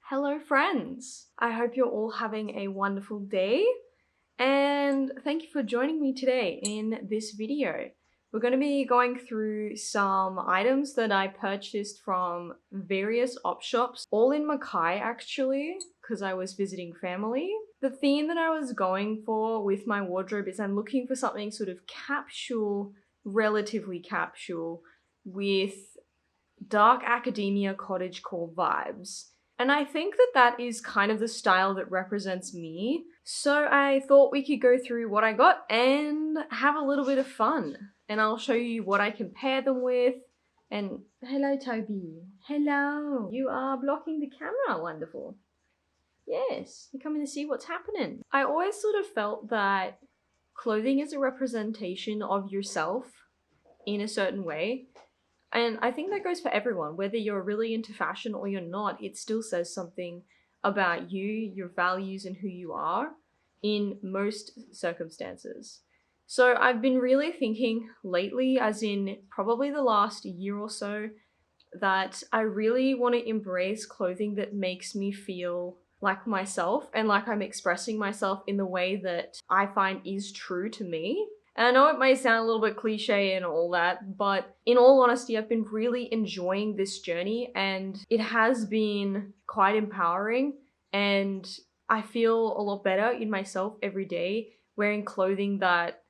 Hello friends! I hope you're all having a wonderful day and thank you for joining me today in this video. We're going to be going through some items that I purchased from various op shops, all in Mackay actually, because I was visiting family. The theme that I was going for with my wardrobe is I'm looking for something sort of capsule, relatively capsule, with dark academia cottagecore vibes. And I think that that is kind of the style that represents me. So I thought we could go through what I got and have a little bit of fun. And I'll show you what I compare them with. And hello, Toby. Hello. You are blocking the camera. Wonderful. Yes, you're coming to see what's happening. I always sort of felt that clothing is a representation of yourself in a certain way. And I think that goes for everyone, whether you're really into fashion or you're not, it still says something about you, your values, and who you are in most circumstances. So I've been really thinking lately, as in probably the last year or so, that I really want to embrace clothing that makes me feel like myself and like I'm expressing myself in the way that I find is true to me. And I know it may sound a little bit cliche and all that, but in all honesty, I've been really enjoying this journey and it has been quite empowering, and I feel a lot better in myself every day wearing clothing that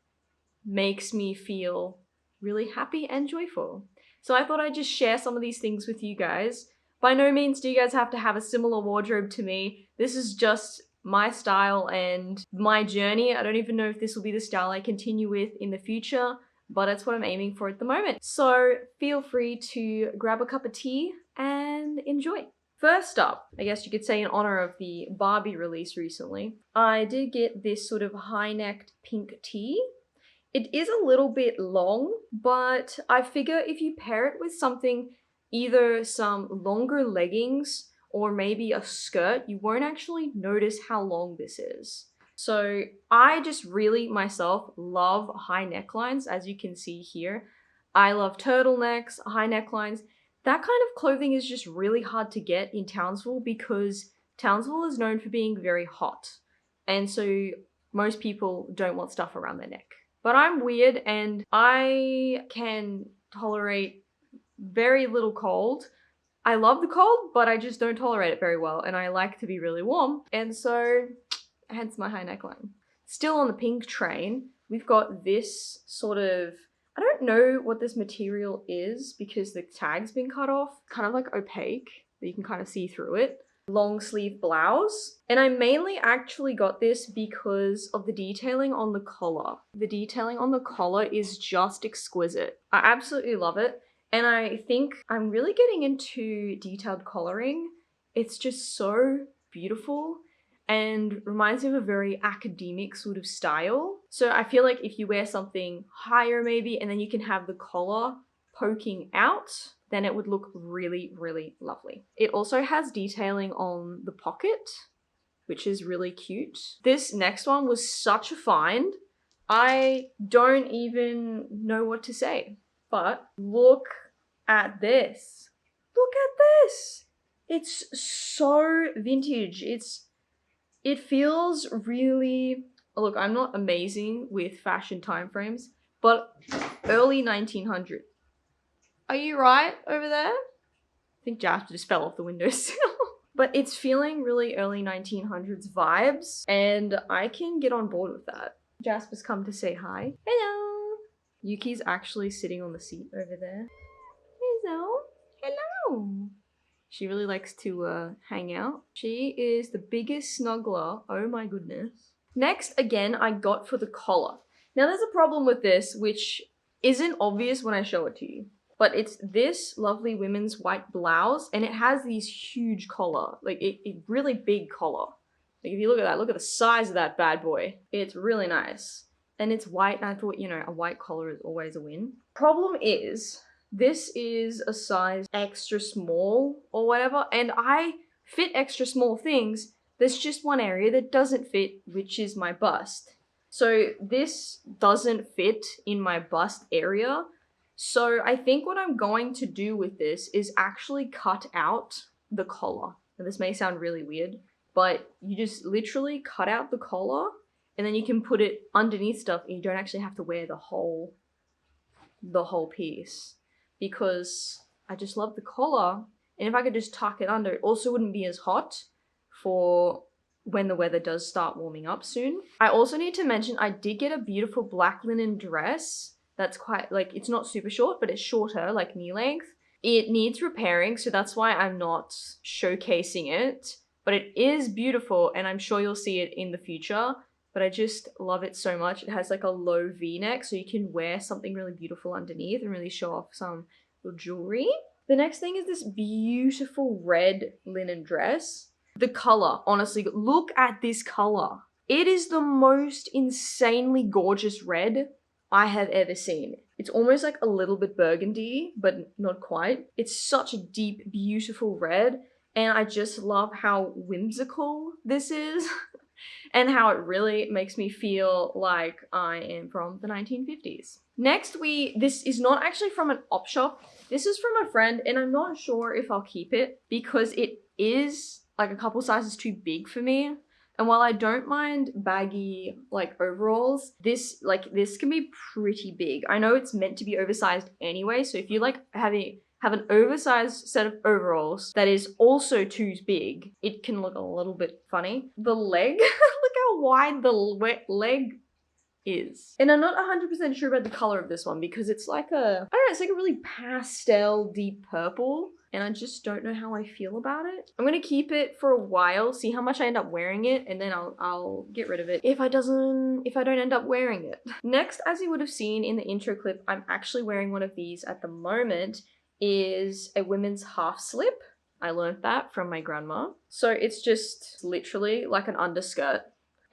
makes me feel really happy and joyful. So I thought I'd just share some of these things with you guys. By no means do you guys have to have a similar wardrobe to me. This is just my style and my journey. I don't even know if this will be the style I continue with in the future, but it's what I'm aiming for at the moment. So feel free to grab a cup of tea and enjoy. First up, I guess you could say in honor of the Barbie release recently, I did get this sort of high-necked pink tee. It is a little bit long, but I figure if you pair it with something, either some longer leggings or maybe a skirt, you won't actually notice how long this is. So I just really myself love high necklines, as you can see here. I love turtlenecks, high necklines. That kind of clothing is just really hard to get in Townsville because Townsville is known for being very hot. And so most people don't want stuff around their neck. But I'm weird and I can tolerate very little cold. I love the cold, but I just don't tolerate it very well, and I like to be really warm, and so hence my high neckline. Still on the pink train, we've got this sort of, I don't know what this material is because the tag's been cut off, kind of like opaque, but you can kind of see through it. Long sleeve blouse, and I mainly actually got this because of the detailing on the collar. The detailing on the collar is just exquisite. I absolutely love it. And I think I'm really getting into detailed collaring. It's just so beautiful and reminds me of a very academic sort of style. So I feel like if you wear something higher maybe, and then you can have the collar poking out, then it would look really, really lovely. It also has detailing on the pocket, which is really cute. This next one was such a find. I don't even know what to say. But look at this. Look at this. It's so vintage. It feels really, look, I'm not amazing with fashion timeframes, but early 1900. Are you right over there? I think Jasper just fell off the windowsill. But it's feeling really early 1900s vibes, and I can get on board with that. Jasper's come to say hi. Hello. Yuki's actually sitting on the seat over there. Hello. Hello. She really likes to hang out. She is the biggest snuggler. Oh my goodness. Next, again, I got for the collar. Now there's a problem with this, which isn't obvious when I show it to you. But it's this lovely women's white blouse, and it has these huge collar, like a really big collar. Like if you look at that, look at the size of that bad boy. It's really nice. And it's white, and I thought, you know, a white collar is always a win. Problem is, this is a size extra small or whatever, and I fit extra small things. There's just one area that doesn't fit, which is my bust. So this doesn't fit in my bust area. So I think what I'm going to do with this is actually cut out the collar. Now, this may sound really weird, but you just literally cut out the collar and then you can put it underneath stuff and you don't actually have to wear the whole piece, because I just love the collar. And if I could just tuck it under, it also wouldn't be as hot for when the weather does start warming up soon. I also need to mention I did get a beautiful black linen dress that's quite, like, it's not super short, but it's shorter, like knee length. It needs repairing, so that's why I'm not showcasing it, but it is beautiful and I'm sure you'll see it in the future. But I just love it so much. It has like a low V-neck, so you can wear something really beautiful underneath and really show off some little jewelry. The next thing is this beautiful red linen dress. The color, honestly, look at this color. It is the most insanely gorgeous red I have ever seen. It's almost like a little bit burgundy, but not quite. It's such a deep, beautiful red, and I just love how whimsical this is and how it really makes me feel like I am from the 1950s. Next, this is not actually from an op shop. This is from a friend, and I'm not sure if I'll keep it because it is like a couple sizes too big for me. And while I don't mind baggy like overalls, this can be pretty big. I know it's meant to be oversized anyway, so if you like have an oversized set of overalls that is also too big, it can look a little bit funny. The leg, look how wide the leg is. And I'm not 100% sure about the color of this one because it's like I don't know, it's like a really pastel deep purple. And I just don't know how I feel about it. I'm gonna keep it for a while, see how much I end up wearing it, and then I'll get rid of it if I don't end up wearing it. Next, as you would have seen in the intro clip, I'm actually wearing one of these at the moment, is a women's half slip. I learned that from my grandma. So it's just literally like an underskirt.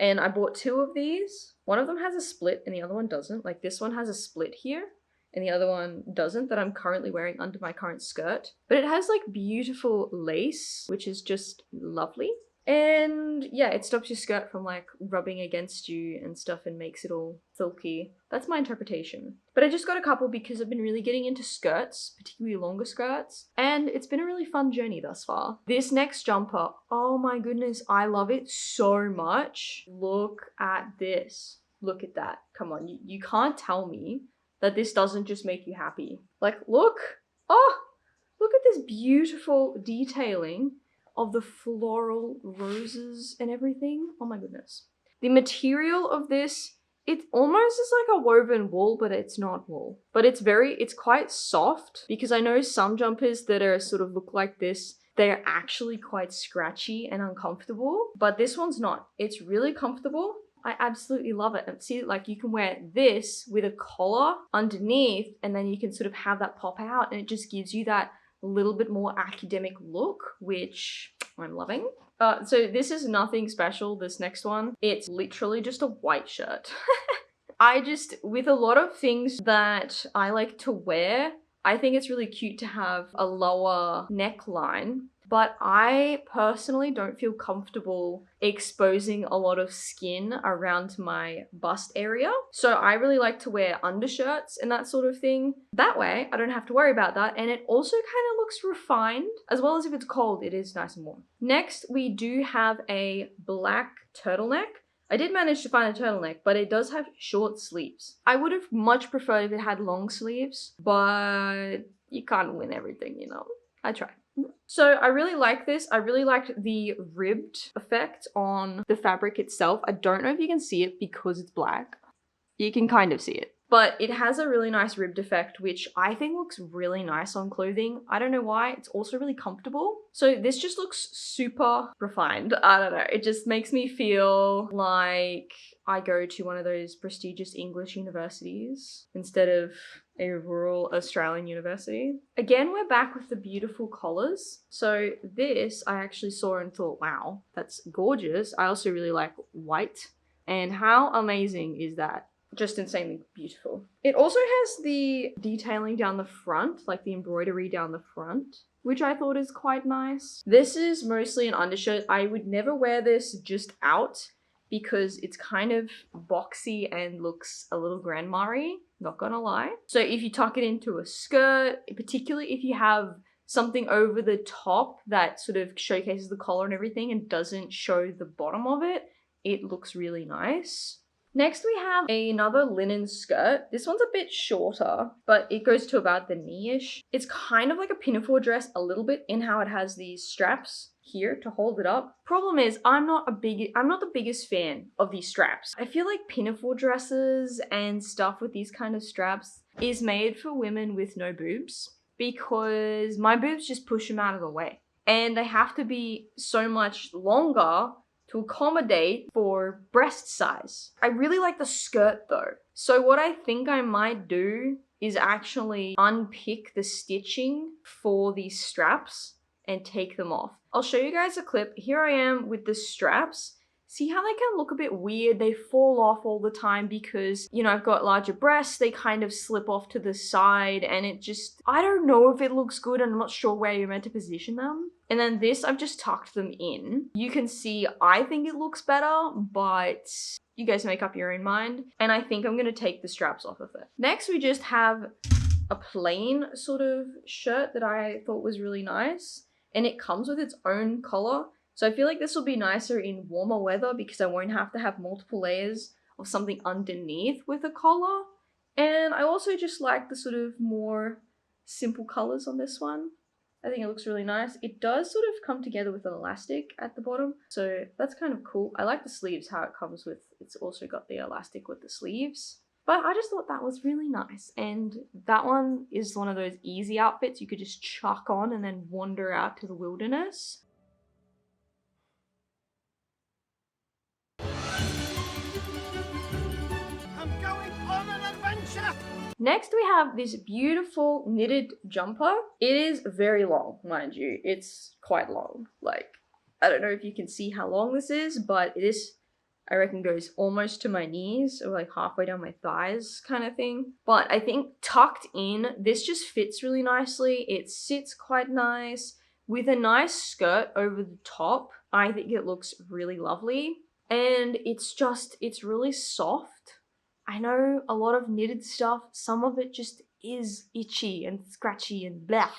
And I bought two of these. One of them has a split and the other one doesn't. Like this one has a split here and the other one doesn't, that I'm currently wearing under my current skirt. But it has like beautiful lace, which is just lovely. And yeah, it stops your skirt from like rubbing against you and stuff and makes it all silky. That's my interpretation. But I just got a couple because I've been really getting into skirts, particularly longer skirts, and it's been a really fun journey thus far. This next jumper, oh my goodness, I love it so much. Look at this. Look at that. Come on, you can't tell me that this doesn't just make you happy. Like, look. Oh, look at this beautiful detailing of the floral roses and everything. Oh my goodness. The material of this, it almost is like a woven wool, but it's not wool. But it's quite soft, because I know some jumpers that are sort of look like this, they're actually quite scratchy and uncomfortable, but this one's not. It's really comfortable. I absolutely love it. And see, like, you can wear this with a collar underneath, and then you can sort of have that pop out, and it just gives you that little bit more academic look, which I'm loving. So this is nothing special, this next one. It's literally just a white shirt. With a lot of things that I like to wear, I think it's really cute to have a lower neckline, but I personally don't feel comfortable exposing a lot of skin around my bust area. So I really like to wear undershirts and that sort of thing. That way, I don't have to worry about that. And it also kind of looks refined, as well as if it's cold, it is nice and warm. Next, we do have a black turtleneck. I did manage to find a turtleneck, but it does have short sleeves. I would have much preferred if it had long sleeves, but you can't win everything, you know. I tried. So I really like this. I really liked the ribbed effect on the fabric itself. I don't know if you can see it because it's black. You can kind of see it. But it has a really nice ribbed effect, which I think looks really nice on clothing. I don't know why. It's also really comfortable. So this just looks super refined. I don't know. It just makes me feel like I go to one of those prestigious English universities instead of a rural Australian university. Again, we're back with the beautiful collars. So this I actually saw and thought, wow, that's gorgeous. I also really like white. And how amazing is that? Just insanely beautiful. It also has the detailing down the front, like the embroidery down the front, which I thought is quite nice. This is mostly an undershirt. I would never wear this just out because it's kind of boxy and looks a little grandma-y, not gonna lie. So if you tuck it into a skirt, particularly if you have something over the top that sort of showcases the collar and everything and doesn't show the bottom of it, it looks really nice. Next we have another linen skirt. This one's a bit shorter, but it goes to about the knee-ish. It's kind of like a pinafore dress a little bit in how it has these straps here to hold it up. Problem is, I'm not the biggest fan of these straps. I feel like pinafore dresses and stuff with these kind of straps is made for women with no boobs, because my boobs just push them out of the way. And they have to be so much longer to accommodate for breast size. I really like the skirt though. So what I think I might do is actually unpick the stitching for these straps and take them off. I'll show you guys a clip. Here I am with the straps. See how they can look a bit weird? They fall off all the time because, you know, I've got larger breasts. They kind of slip off to the side and it just, I don't know if it looks good. I'm not sure where you're meant to position them. And then this, I've just tucked them in. You can see, I think it looks better, but you guys make up your own mind. And I think I'm gonna take the straps off of it. Next, we just have a plain sort of shirt that I thought was really nice. And it comes with its own collar. So I feel like this will be nicer in warmer weather because I won't have to have multiple layers of something underneath with a collar. And I also just like the sort of more simple colors on this one. I think it looks really nice. It does sort of come together with an elastic at the bottom. So that's kind of cool. I like the sleeves, how it comes with, it's also got the elastic with the sleeves. But I just thought that was really nice. And that one is one of those easy outfits you could just chuck on and then wander out to the wilderness. I'm going on an adventure! Next we have this beautiful knitted jumper. It is very long, mind you. It's quite long. Like, I don't know if you can see how long this is, but it is, I reckon, goes almost to my knees or like halfway down my thighs kind of thing. But I think tucked in, this just fits really nicely. It sits quite nice with a nice skirt over the top. I think it looks really lovely. And it's really soft. I know a lot of knitted stuff, some of it just is itchy and scratchy and blah.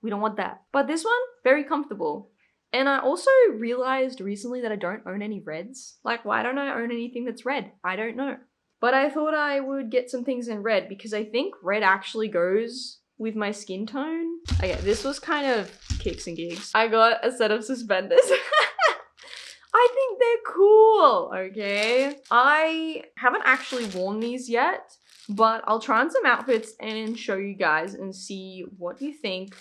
We don't want that. But this one, very comfortable. And I also realized recently that I don't own any reds. Like, why don't I own anything that's red? I don't know. But I thought I would get some things in red because I think red actually goes with my skin tone. Okay, this was kind of kicks and gigs. I got a set of suspenders. I think they're cool, okay? I haven't actually worn these yet, but I'll try on some outfits and show you guys and see what you think.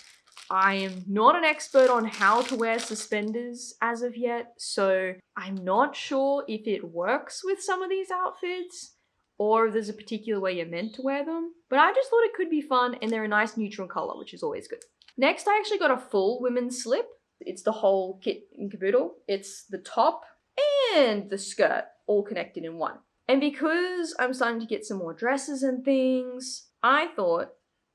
I am not an expert on how to wear suspenders as of yet, so I'm not sure if it works with some of these outfits or if there's a particular way you're meant to wear them, but I just thought it could be fun and they're a nice neutral color, which is always good. Next, I actually got a full women's slip. It's the whole kit and caboodle. It's the top and the skirt all connected in one. And because I'm starting to get some more dresses and things, I thought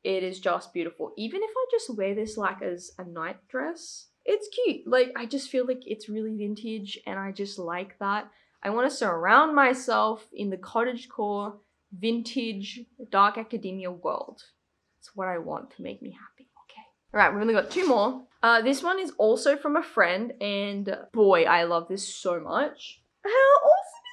it is just beautiful. Even if I just wear this like as a night dress, it's cute. Like, I just feel like it's really vintage and I just like that. I want to surround myself in the cottagecore, vintage, dark academia world. It's what I want to make me happy. All right, we've only got two more. This one is also from a friend, and boy, I love this so much. How awesome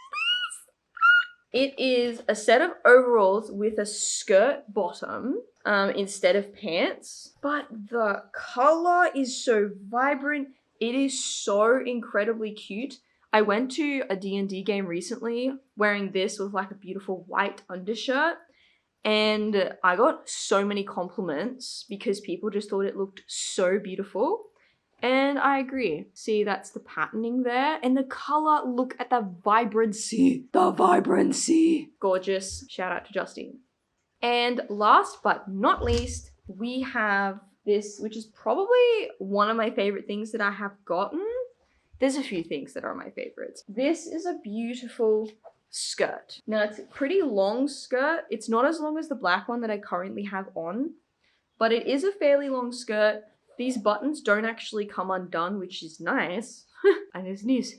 is this? It is a set of overalls with a skirt bottom instead of pants, but the color is so vibrant. It is so incredibly cute. I went to a D&D game recently wearing this with like a beautiful white undershirt. And I got so many compliments because people just thought it looked so beautiful. And I agree. See, that's the patterning there. And the color, look at the vibrancy. The vibrancy. Gorgeous. Shout out to Justine. And last but not least, we have this, which is probably one of my favorite things that I have gotten. There's a few things that are my favorites. This is a beautiful skirt. Now, it's a pretty long skirt. It's not as long as the black one that I currently have on, but it is a fairly long skirt. These buttons don't actually come undone, which is nice. And his knees.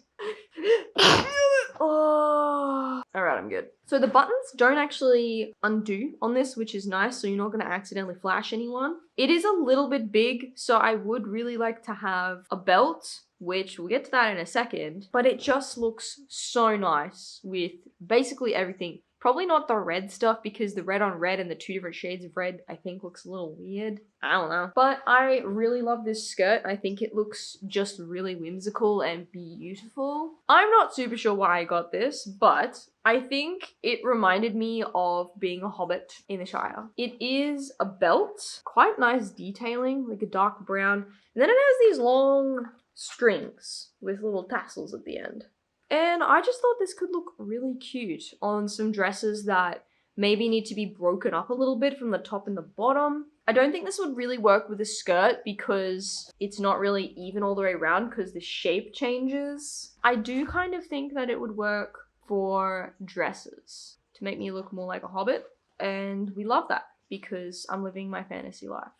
Oh, all right, I'm good. So the buttons don't actually undo on this, which is nice. So you're not going to accidentally flash anyone. It is a little bit big, so I would really like to have a belt, which we'll get to that in a second, but it just looks so nice with basically everything. Probably not the red stuff because the red on red and the two different shades of red I think looks a little weird. I don't know. But I really love this skirt. I think it looks just really whimsical and beautiful. I'm not super sure why I got this, but I think it reminded me of being a hobbit in the Shire. It is a belt, quite nice detailing, like a dark brown. And then it has these long strings with little tassels at the end. And I just thought this could look really cute on some dresses that maybe need to be broken up a little bit from the top and the bottom. I don't think this would really work with a skirt because it's not really even all the way around because the shape changes. I do kind of think that it would work for dresses to make me look more like a hobbit, and we love that because I'm living my fantasy life.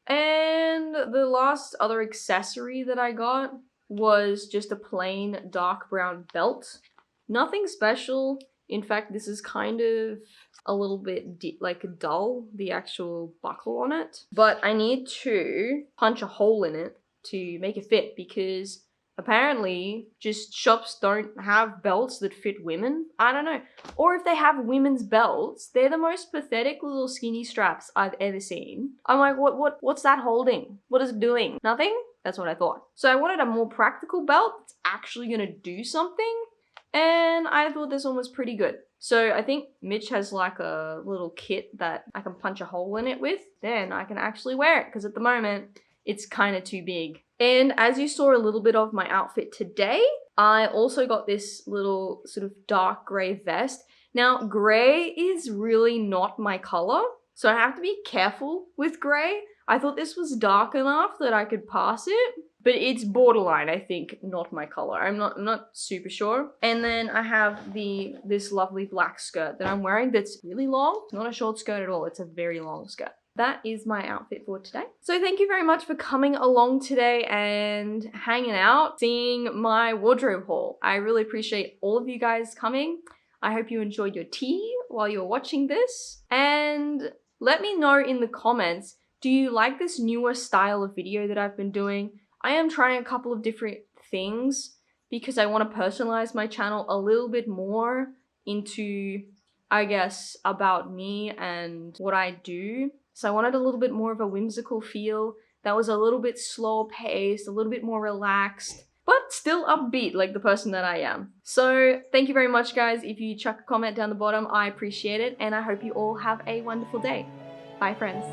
And the last other accessory that I got was just a plain dark brown belt. Nothing special. In fact, this is kind of a little bit like dull, the actual buckle on it. But I need to punch a hole in it to make it fit because apparently just shops don't have belts that fit women. I don't know. Or if they have women's belts, they're the most pathetic little skinny straps I've ever seen. I'm like, what's that holding? What is it doing? Nothing? That's what I thought. So I wanted a more practical belt that's actually gonna do something, and I thought this one was pretty good. So I think Mitch has like a little kit that I can punch a hole in it with, then I can actually wear it, because at the moment, it's kind of too big. And as you saw a little bit of my outfit today, I also got this little sort of dark gray vest. Now, gray is really not my color, so I have to be careful with gray. I thought this was dark enough that I could pass it, but it's borderline, I think, not my color. I'm not super sure. And then I have this lovely black skirt that I'm wearing that's really long. It's not a short skirt at all. It's a very long skirt. That is my outfit for today. So thank you very much for coming along today and hanging out, seeing my wardrobe haul. I really appreciate all of you guys coming. I hope you enjoyed your tea while you're watching this. And let me know in the comments, do you like this newer style of video that I've been doing? I am trying a couple of different things because I want to personalize my channel a little bit more into, I guess, about me and what I do. So I wanted a little bit more of a whimsical feel that was a little bit slower paced, a little bit more relaxed, but still upbeat like the person that I am. So thank you very much, guys. If you chuck a comment down the bottom, I appreciate it, and I hope you all have a wonderful day. Bye, friends.